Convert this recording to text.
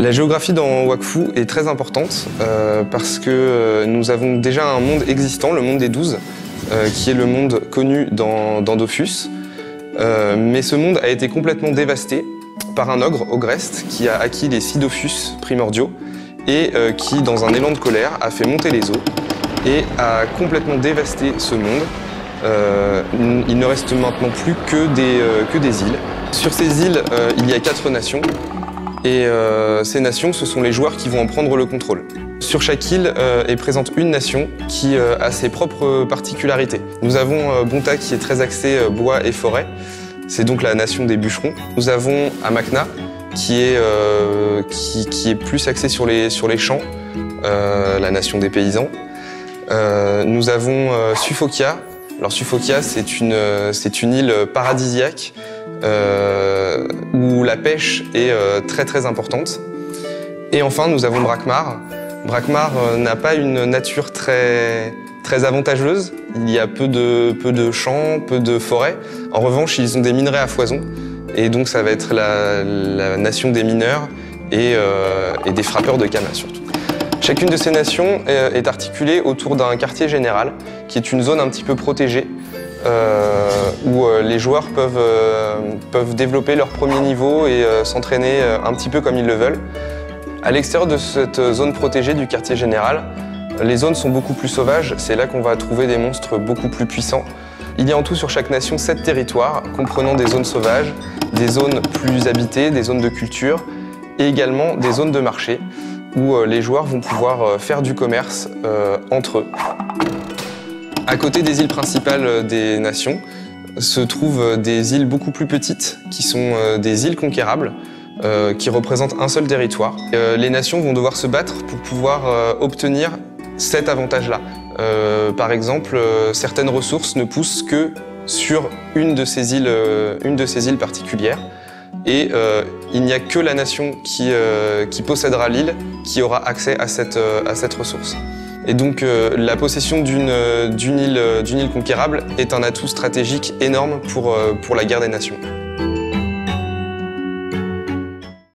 La géographie dans Wakfu est très importante parce que nous avons déjà un monde existant, le monde des 12, qui est le monde connu dans Dofus. Mais ce monde a été complètement dévasté par un ogre, Ogrest, qui a acquis les 6 Dofus primordiaux et qui, dans un élan de colère, a fait monter les eaux et a complètement dévasté ce monde. Il ne reste maintenant plus que des îles. Sur ces îles, il y a 4 nations. Et ces nations, ce sont les joueurs qui vont en prendre le contrôle. Sur chaque île est présente une nation qui a ses propres particularités. Nous avons Bonta qui est très axé bois et forêt, c'est donc la nation des bûcherons. Nous avons Amakna qui est plus axé sur les champs, la nation des paysans. Nous avons Sufokia. Alors Sufokia, c'est une île paradisiaque où la pêche est très importante. Et enfin, nous avons Brakmar. Brakmar n'a pas une nature très avantageuse. Il y a peu de champs, peu de forêts. En revanche, ils ont des minerais à foison. Et donc, ça va être la nation des mineurs et des frappeurs de canne surtout. Chacune de ces nations est articulée autour d'un quartier général, qui est une zone un petit peu protégée, où les joueurs peuvent développer leur premier niveau et s'entraîner un petit peu comme ils le veulent. À l'extérieur de cette zone protégée du quartier général, les zones sont beaucoup plus sauvages, c'est là qu'on va trouver des monstres beaucoup plus puissants. Il y a en tout sur chaque nation 7 territoires, comprenant des zones sauvages, des zones plus habitées, des zones de culture, et également des zones de marché, où les joueurs vont pouvoir faire du commerce entre eux. À côté des îles principales des nations, se trouvent des îles beaucoup plus petites, qui sont des îles conquérables, qui représentent un seul territoire. Les nations vont devoir se battre pour pouvoir obtenir cet avantage-là. Par exemple, certaines ressources ne poussent que sur une de ces îles particulières. Et il n'y a que la nation qui possédera l'île qui aura accès à cette ressource. Et donc la possession d'une île conquérable est un atout stratégique énorme pour la guerre des nations.